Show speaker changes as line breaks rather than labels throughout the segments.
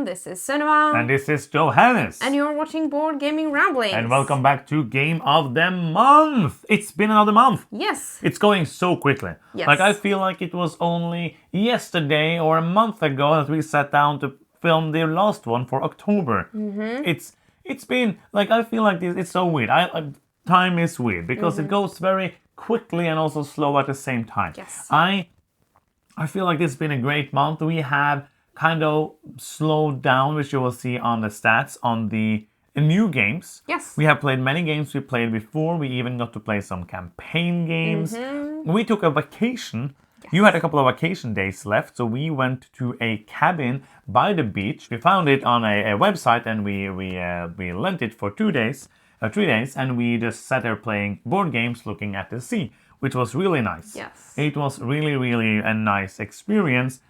This is Sunniva.
And this is Johannes.
And you're watching Board Gaming Ramblings.
And welcome back to Game of the Month. It's been another month.
Yes.
It's going so quickly.
Yes.
Like, I feel like it was only yesterday or a month ago that we sat down to film the last one for October.
Mm-hmm.
It's been, like, I feel like it's so weird. Time is weird because it goes very quickly and also slow at the same time.
Yes.
I feel like this has been a great month. We have kind of slowed down, which you will see on the stats on the new games.
Yes.
We have played many games we played before. We even got to play some campaign games. We took a vacation. Yes. You had a couple of vacation days left, so we went to a cabin by the beach. We found it on a website and we lent it for 3 days, and we just sat there playing board games looking at the sea, which was really nice.
Yes.
It was really, really a nice experience.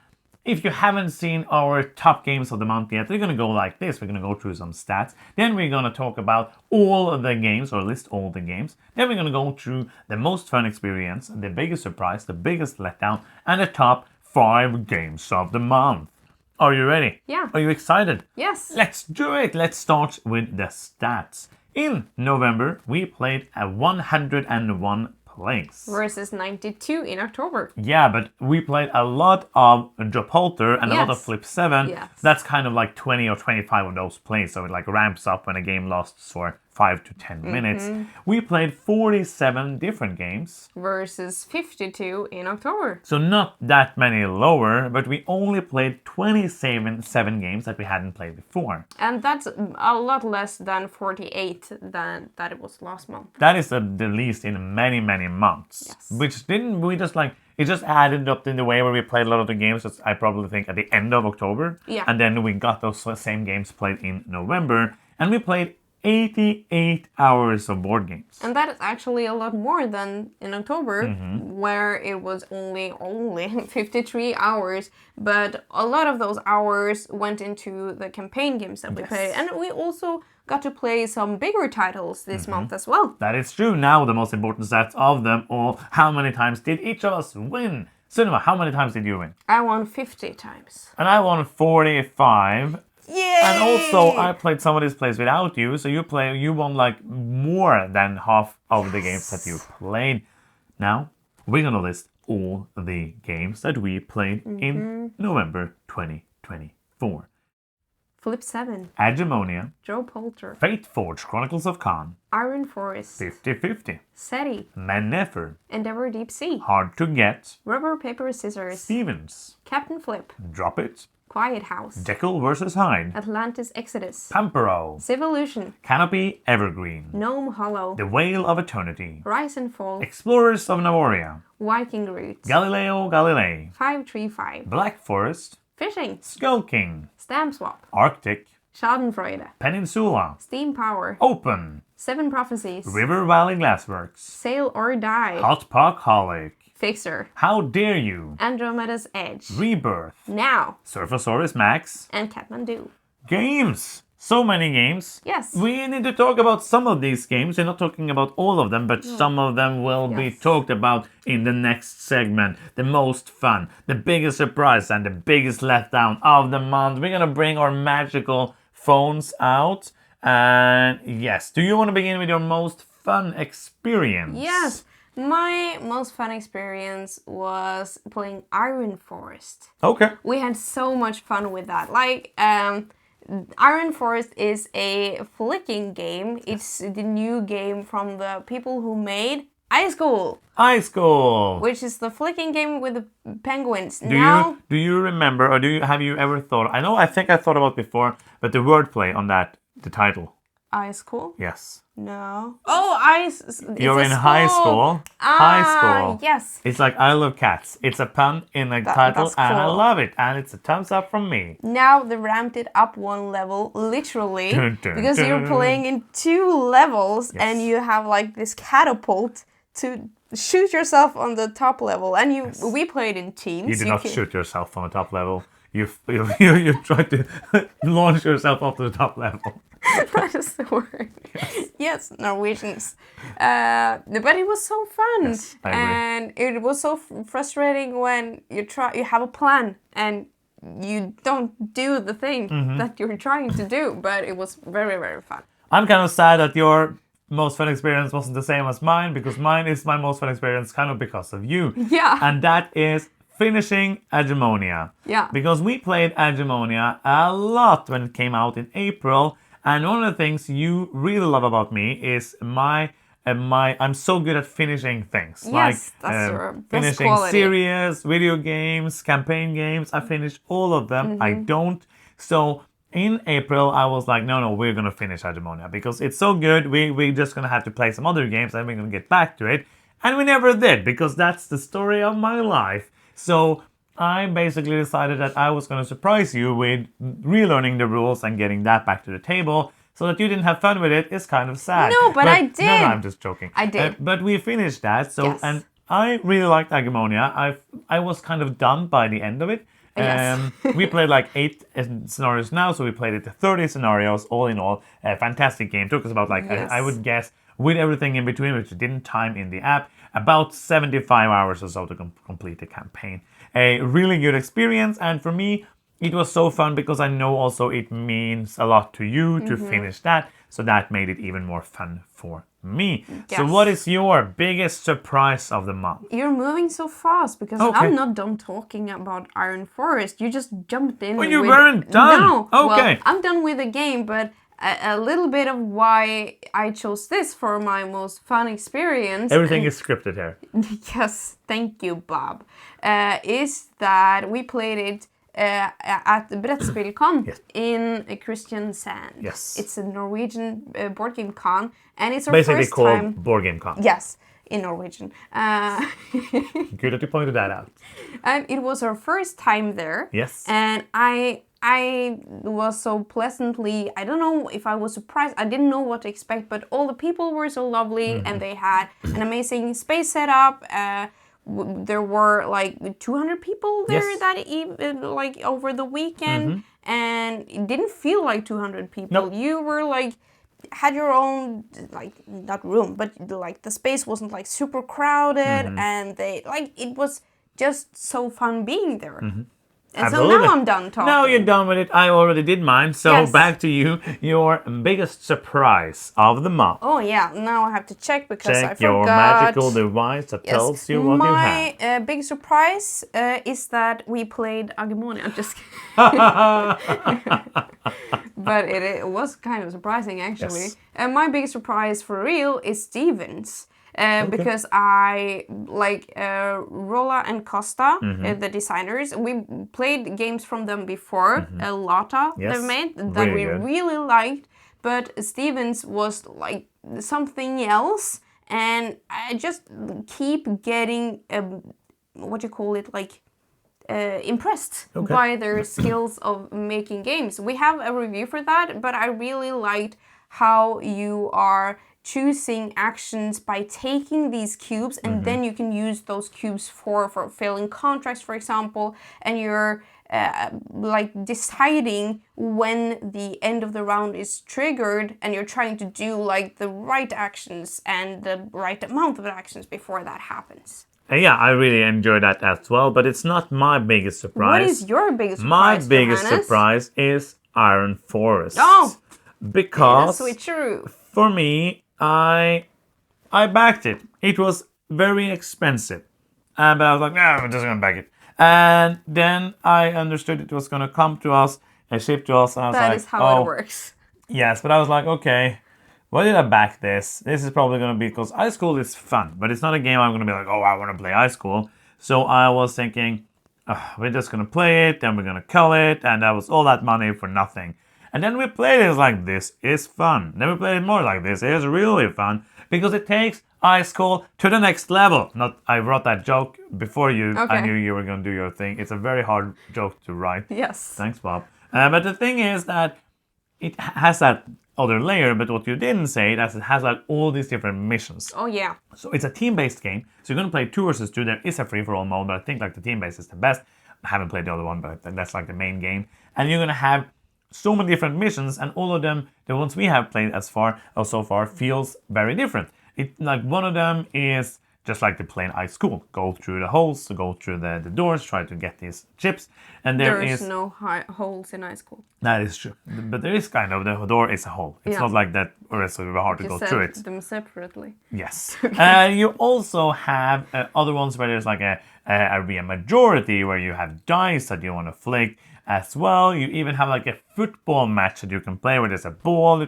If you haven't seen our top games of the month yet, they're going to go like this. We're going to go through some stats. Then we're going to talk about all of the games, or list all the games. Then we're going to go through the most fun experience, the biggest surprise, the biggest letdown, and the top 5 games of the month. Are you ready?
Yeah.
Are you excited?
Yes.
Let's do it. Let's start with the stats. In November, we played a 101 plays.
Versus 92 in October.
Yeah, but we played a lot of Drop-Halter and a lot of Flip 7.
Yes.
That's kind of like 20 or 25 of those plays, so it like ramps up when a game lasts for 5 to 10 minutes. We played 47 different games.
Versus 52 in October.
So not that many lower, but we only played 27 games that we hadn't played before.
And that's a lot less than 48 than that it was last month.
That is the least in many, many months.
Yes.
Which didn't, we just like, it just added up in the way where we played a lot of the games, just, I probably think at the end of October.
Yeah.
And then we got those same games played in November. And we played 88 hours of board games.
And that is actually a lot more than in October, where it was only 53 hours. But a lot of those hours went into the campaign games that we played. And we also got to play some bigger titles this month as well.
That is true. Now the most important stats of them all. How many times did each of us win? Sunniva, how many times did you win?
I won 50 times.
And I won 45.
Yay!
And also, I played some of these plays without you, so you won like more than half of the games that you played. Now, we're gonna list all the games that we played in November 2024.
Flip 7.
Hegemonia,
Drop-Halter.
Fate Forge, Chronicles of Khan,
Iron Forest.
50-50,
SETI.
Mannefer,
Endeavor Deep Sea.
Hard to Get,
Rubber, Paper, Scissors.
Stevens,
Captain Flip.
Drop It,
Quiet House.
Jekyll vs. Hyde,
Atlantis Exodus.
Pampero,
Civolution.
Canopy Evergreen,
Gnome Hollow.
The Whale of Eternity,
Rise and Fall.
Explorers of Navoria,
Viking Roots.
Galileo Galilei,
535.
Black Forest,
Fishing.
Skull King,
Stamp Swap.
Arctic,
Schadenfreude.
Peninsula,
Steam Power.
Open,
7 Prophecies.
River Valley Glassworks,
Sail or Die.
Hot Pock Holic,
Fixer.
How Dare You,
Andromeda's Edge.
Rebirth,
Now.
Surfosaurus Max,
And Kathmandu.
games. So many games.
Yes.
We need to talk about some of these games. We're not talking about all of them, but some of them will be talked about in the next segment. The most fun, the biggest surprise, and the biggest letdown of the month. We're gonna bring our magical phones out. And yes, do you want to begin with your most fun experience?
Yes. My most fun experience was playing Iron Forest.
Okay.
We had so much fun with that. Like, Iron Forest is a flicking game. It's the new game from the people who made Ice School.
High school.
Which is the flicking game with the penguins.
Do you remember, or have you ever thought? I think I thought about it before, but the wordplay on that, the title.
Ice School?
Yes.
No. Oh, Ice.
You're in high school. High school.
Yes.
It's like I love cats. It's a pun in the title,
that's
and I
cool.
love it. And it's a thumbs up from me.
Now they ramped it up one level, literally,
Dun, dun,
because you're
dun.
playing in 2 levels,
Yes.
and you have like this catapult to shoot yourself on the top level. And we played in teams.
You did not shoot yourself on the top level. You tried to launch yourself up to the top level.
That is the word. Yes, Norwegians. But it was so fun.
Yes, I agree.
And it was so frustrating when you have a plan and you don't do the thing that you're trying to do. But it was very, very fun.
I'm kind of sad that your most fun experience wasn't the same as mine, because mine is my most fun experience kind of because of you.
Yeah.
And that is finishing Hegemonia.
Yeah.
Because we played Hegemonia a lot when it came out in April. And one of the things you really love about me is I'm so good at finishing things.
Yes, that's your best
finishing
quality.
series, video games, campaign games. I finish all of them. I don't. So in April, I was like, no, we're going to finish Hegemonia because it's so good. We're just going to have to play some other games and we're going to get back to it. And we never did, because that's the story of my life. So I basically decided that I was going to surprise you with relearning the rules and getting that back to the table. So that you didn't have fun with it is kind of sad.
No, but I did.
No, I'm just joking.
I did.
But we finished that. So
Yes.
And I really liked Hegemonia. I was kind of done by the end of it.
Yes.
We played like 8 scenarios now, so we played it to 30 scenarios all in all. A fantastic game. Took us about
Yes.
I would guess, with everything in between, which we didn't time in the app, about 75 hours or so to complete the campaign. A really good experience, and for me, it was so fun because I know also it means a lot to you to finish that, so that made it even more fun for me. So
Yes.
what is your biggest surprise of the month?
You're moving so fast because
Okay.
I'm not done talking about Iron Forest. You just jumped in.
Oh, you
with...
weren't done?
No.
Okay.
Well, I'm done with the game, but a little bit of why I chose this for my most fun experience.
Everything is scripted here.
Yes, thank you, Bob. Is that we played it at the Brettspillcon
Yes.
in Kristiansand.
Yes.
It's a Norwegian board game con, and it's our
Basically
first
called
time.
Board Game Con.
Yes, in Norwegian.
Good that you pointed that out.
It was our first time there.
Yes.
And I was so pleasantly, I don't know if I was surprised, I didn't know what to expect, but all the people were so lovely and they had an amazing space setup. There were like 200 people there
Yes.
that even like over the weekend, and it didn't feel like 200 people.
Nope.
You were like had your own like not room, but like the space wasn't like super crowded, and they like it was just so fun being there. And
Absolutely.
so now I'm done talking.
Now you're done with it. I already did mine. So
Yes.
back to you. Your biggest surprise of the month.
Oh yeah, now I have to check because I
Check
forgot.
your magical device that tells you what you have.
My big surprise is that we played Hegemonia. I'm just kidding. But it was kind of surprising actually.
Yes.
My big surprise for real is Stevens. Because I like Rolla and Costa, the designers. We played games from them before, a Lotta
Yes.
they made that
Really
we
good.
really liked. But Stevens was like something else, and I just keep getting what you call it, like impressed
Okay.
by their skills of making games. We have a review for that, but I really liked how you are choosing actions by taking these cubes, and then you can use those cubes for filling contracts, for example, and you're like deciding when the end of the round is triggered, and you're trying to do like the right actions and the right amount of actions before that happens.
Yeah, I really enjoy that as well, but it's not my biggest surprise.
What is your biggest
My
surprise,
biggest
Johannes?
surprise is Iron Forest.
Oh!
Because
Switcheroo.
for me, I backed it. It was very expensive. But I was like, no, I'm just gonna back it. And then I understood it was gonna come to us and ship to us, and I was
That
like,
is how
oh,
it works.
yes. But I was like, okay, why did I back this? This is probably gonna be, because Ice School is fun, but it's not a game I'm gonna be like, oh, I wanna play Ice School. So I was thinking, we're just gonna play it, then we're gonna call it, and that was all that money for nothing. And then we played it like, this is fun. Then we played it more like, this is really fun, because it takes Ice School to the next level. I wrote that joke before you. I
Okay.
knew you were going to do your thing. It's a very hard joke to write.
Yes.
Thanks, Bob. But the thing is that it has that other layer, but what you didn't say is it has like all these different missions.
Oh yeah.
So it's a team-based game. So you're going to play 2 versus 2. There is a free-for-all mode, but I think like the team-based is the best. I haven't played the other one, but that's like the main game. And you're going to have so many different missions, and all of them, the ones we have played so far, feels very different. Like one of them is just like the plain ice school. Go through the holes, go through the doors, try to get these chips. And
There's no holes in high school.
That is true. But there is kind of, the door is a hole. It's not like that, or it's very hard to go through it.
Them separately.
Yes. You also have other ones where there's like a majority where you have dice that you want to flick as well. You even have like a football match that you can play where there's a ball.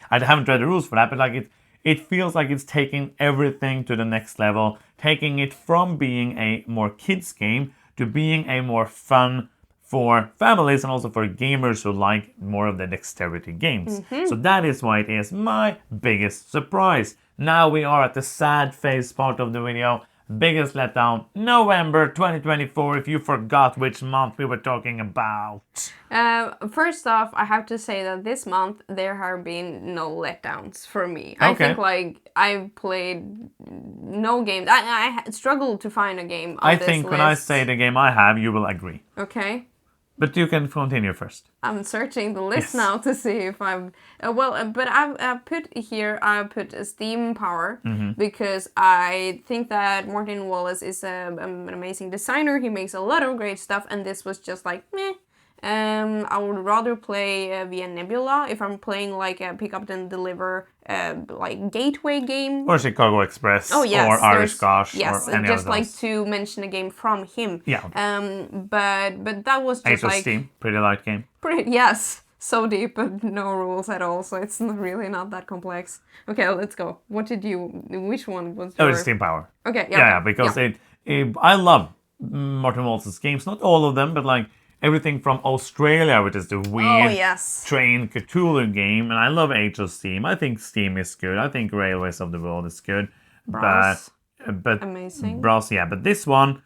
I haven't read the rules for that, but like it feels like it's taking everything to the next level, taking it from being a more kids game to being a more fun for families and also for gamers who like more of the dexterity games. So that is why it is my biggest surprise. Now we are at the sad face part of the video. Biggest letdown, November 2024, if you forgot which month we were talking about.
First off, I have to say that this month there have been no letdowns for me. I think like I've played no games. I struggled to find a game on
I
this
think
list.
when I say the game I have, you will agree.
Okay.
But you can continue first.
I'm searching the list now to see if I've... but I've put Steam Power because I think that Martin Wallace is an amazing designer. He makes a lot of great stuff, and this was just like, meh. I would rather play via Nebula if I'm playing like a pick up and deliver like gateway game.
Or Chicago Express,
or
Irish Gosh,
yes,
or any
just
of those.
like to mention a game from him.
Yeah.
But that was just
Age of
like...
Steam, pretty light game.
Yes. So deep, but no rules at all, so it's really not that complex. Okay, let's go. Which one was your...
Oh, it's Steam Power.
Okay,
Yeah, because I love Martin Wallace's games, not all of them, but like everything from Australia, which is the weird train Cthulhu game, and I love Age of Steam. I think Steam is good. I think Railways of the World is good.
Browse.
But
amazing.
Browse, yeah, but this one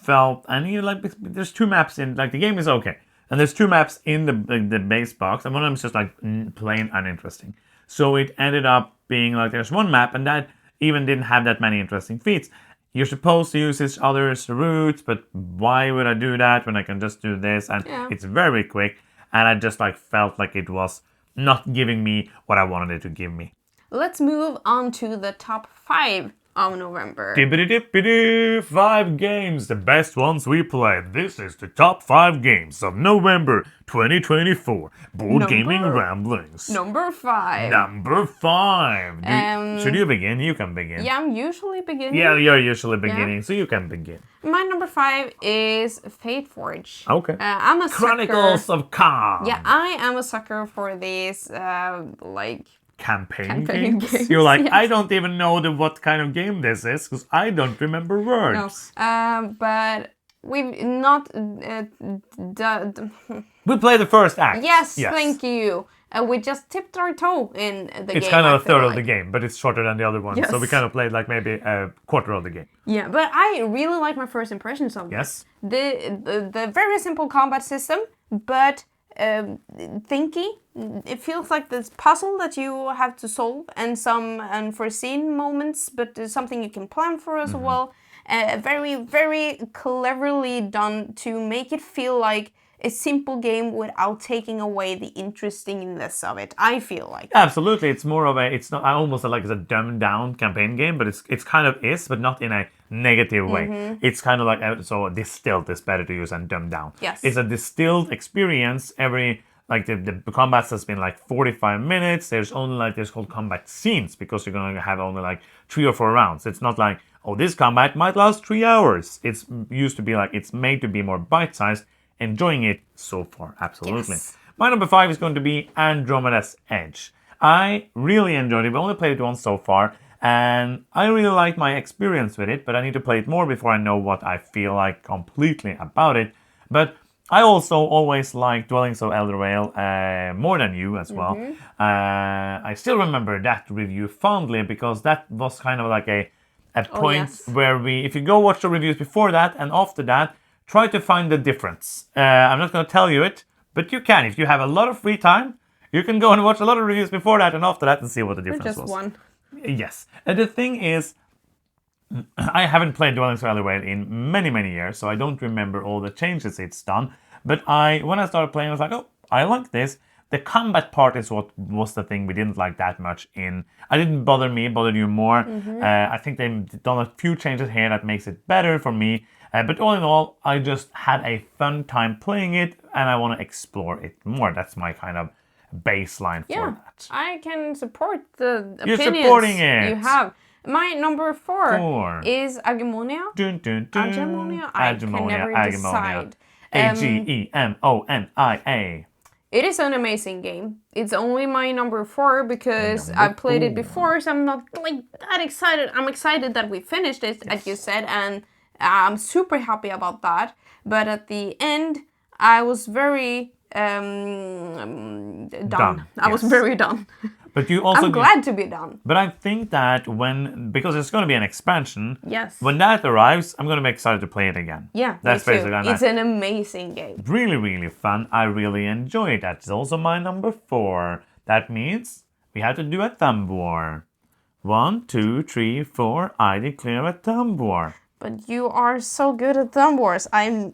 felt, and you like, there's two maps in, like the game is okay. And there's two maps in the base box, and one of them is just like plain uninteresting. So it ended up being like there's one map, and that even didn't have that many interesting feats. You're supposed to use each other's routes, but why would I do that when I can just do this? And it's very quick, and I just like felt like it was not giving me what I wanted it to give me.
Let's move on to the top 5 of November.
Dippity-dippity, 5 games, the best ones we played. This is the top 5 games of November 2024. Board Gaming Ramblings.
Number 5.
Number 5. Should you begin? You can begin.
Yeah, I'm usually beginning.
Yeah, you're usually beginning, so you can begin.
My number 5 is Fate Forge.
Okay.
I'm a
Chronicles of Khan.
Yeah, I am a sucker for these, like...
Campaign games? You're like, I don't even know what kind of game this is because I don't remember words.
No, but we've not...
we played the first act.
Yes, thank you. We just tipped our toe in the game.
It's kind of a third of the game, but it's shorter than the other one. So we kind of played like maybe a quarter of the game.
Yeah, but I really like my first impressions of
this.
The very simple combat system, but... thinky. It feels like this puzzle that you have to solve and some unforeseen moments, but something you can plan for as well. Very, very cleverly done to make it feel like a simple game without taking away the interestingness of it, I feel like.
Absolutely. It's more of it's not almost like it's a dumbed down campaign game, but it's kind of is, but not in a negative way. It's kind of like, so distilled is better to use than dumbed down.
Yes.
It's a distilled experience. Like the combats has been like 45 minutes. There's called combat scenes because you're going to have only like 3 or 4 rounds. It's not like, oh, this combat might last 3 hours. It's used to be like, it's made to be more bite-sized. Enjoying it so far, absolutely.
Yes.
My number 5 is going to be Andromeda's Edge. I really enjoyed it. We only played it once so far, and I really liked my experience with it, but I need to play it more before I know what I feel like completely about it. But I also always like Dwellings of Eldervale more than you as well. I still remember that review fondly because that was kind of like a point where if you go watch the reviews before that and after that, try to find the difference. I'm not going to tell you it, but you can. If you have a lot of free time, you can go and watch a lot of reviews before that and after that and see what the difference was.
Just one.
Yes. The thing is, I haven't played Dwellings of Eldervale in many, many years, so I don't remember all the changes it's done. But when I started playing, I was like, oh, I like this. The combat part is what was the thing we didn't like that much in. It didn't bother me, it bothered you more. I think they've done a few changes here that makes it better for me. But all in all, I just had a fun time playing it, and I want to explore it more. That's my kind of baseline for that.
I can support the
You're
opinions
supporting it.
you have. My number 4 is Agemonia.
Dun, dun, dun.
Agemonia? I can never decide.
Agemonia.
It is an amazing game. It's only my number 4 because I played it before, so I'm not like that excited. I'm excited that we finished it, as you said, and I'm super happy about that. But at the end, I was very done. I was very done.
But you also
I'm glad to be done.
But I think that because it's going to be an expansion,
yes,
when that arrives, I'm going to be excited to play it again.
Yeah,
that's
me too.
basically
It's an amazing game.
Really, really fun. I really enjoy it. That's also my number 4. That means we have to do a thumb war. 1, 2, 3, 4. I declare a thumb war.
But you are so good at thumb wars.
I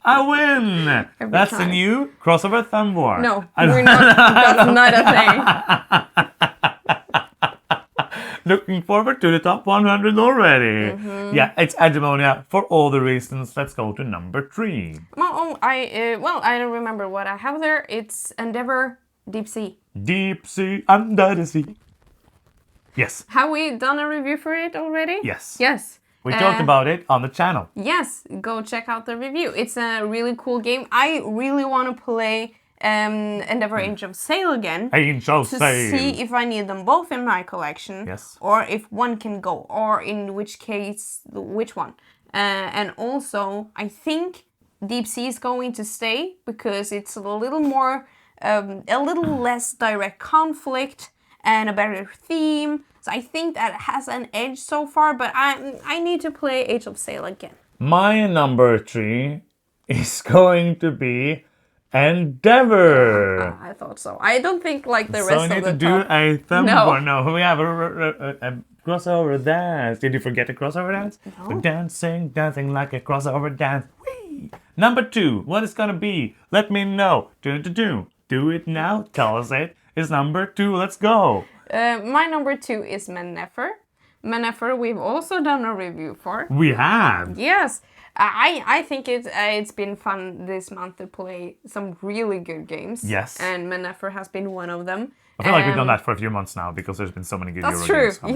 win! That's the new crossover thumb war.
No, we're not. That's not a thing.
Looking forward to the top 100 already. Yeah, it's Agemonia for all the reasons. Let's go to number 3.
I don't remember what I have there. It's Endeavor Deep Sea.
Deep Sea, under the sea. Yes.
Have we done a review for it already?
Yes.
Yes.
We talked about it on the channel.
Yes, go check out the review. It's a really cool game. I really want to play Endeavor Age of Sail again.
Age of Sail.
To see if I need them both in my collection.
Yes.
Or if one can go. Or in which case, which one. And also, I think Deep Sea is going to stay because it's a little more, a little less direct conflict and a better theme. So I think that has an edge so far, but I need to play Age of Sail again.
My number 3 is going to be Endeavor.
I thought so. I don't think like the
So
rest
I need
of the
to do a thumb war. No, we have a crossover dance. Did you forget the crossover dance?
No.
We're dancing like a crossover dance. Whee! Number 2, what is gonna be? Let me know. Do it now. Tell us it. It's number 2. Let's go.
My number 2 is Mennefer. Mennefer we've also done a review for.
We have.
Yes. I think it's been fun this month to play some really good games.
Yes.
And Mennefer has been one of them.
I feel like we've done that for a few months now because there's been so many good Euro games.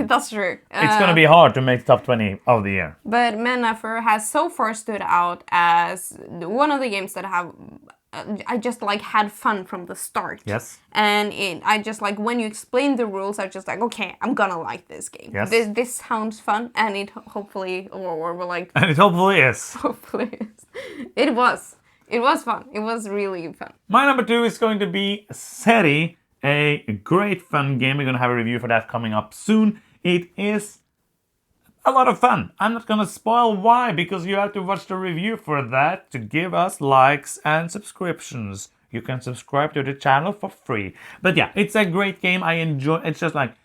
That's true.
It's going to be hard to make top 20 of the year.
But Mennefer has so far stood out as one of the games that have I just like had fun from the start.
Yes.
And I just like when you explain the rules, I just like, okay, I'm gonna like this game.
Yes.
This sounds fun, and it hopefully or we're like.
And it hopefully is.
Hopefully is. It was. It was fun. It was really fun.
My number 2 is going to be Seri, a great fun game. We're gonna have a review for that coming up soon. It is a lot of fun. I'm not gonna spoil why, because you have to watch the review for that to give us likes and subscriptions. You can subscribe to the channel for free. But yeah, it's a great game. I enjoy it. It's just like,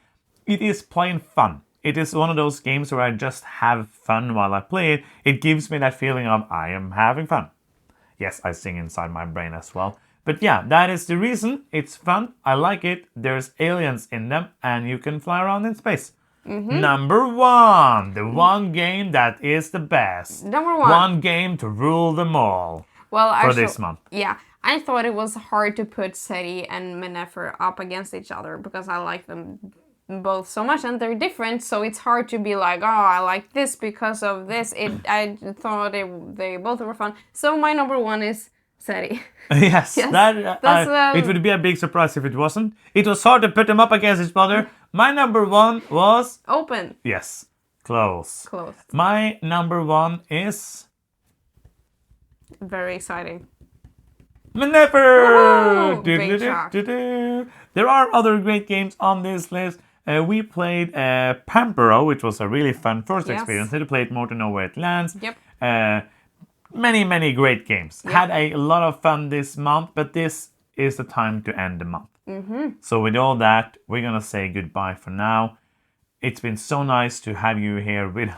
it is plain fun. It is one of those games where I just have fun while I play it. It gives me that feeling of I am having fun. Yes, I sing inside my brain as well. But yeah, that is the reason. It's fun. I like it. There's aliens in them and you can fly around in space. Number 1, the one game that is the best.
Number 1.
One game to rule them all.
Well, actually,
for this month.
Yeah, I thought it was hard to put Seri and Mennefer up against each other because I like them both so much and they're different. So it's hard to be like, oh, I like this because of this. I thought they both were fun. So my number 1 is Seri.
Yes, it would be a big surprise if it wasn't. It was hard to put them up against each other. My number 1 was...
Open.
Yes, close.
Closed.
My number 1 is...
Very exciting.
Mennefer!
Big shock.
There are other great games on this list. We played Pampero, which was a really fun first experience. Had to play it more to know where it lands.
Yep.
Many great games.
Yep.
Had a lot of fun this month, but this is the time to end the month. So with all that, we're gonna say goodbye for now. It's been so nice to have you here with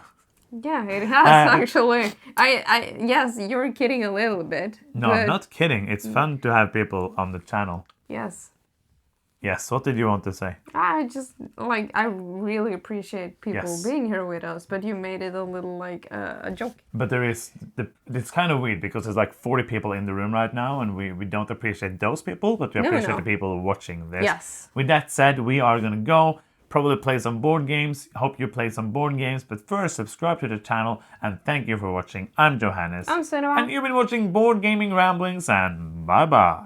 Yeah, it has actually. Yes, you're kidding a little bit.
No, I'm not kidding. It's fun to have people on the channel.
Yes.
Yes, what did you want to say?
I just I really appreciate people
Yes.
being here with us, but you made it a little like a joke.
But it's kind of weird because there's like 40 people in the room right now, and we don't appreciate those people, but we appreciate the people watching this.
Yes.
With that said, we are gonna go probably play some board games. Hope you play some board games, but first subscribe to the channel and thank you for watching. I'm Johannes.
I'm Cinema.
And you've been watching Board Gaming Ramblings, and bye bye.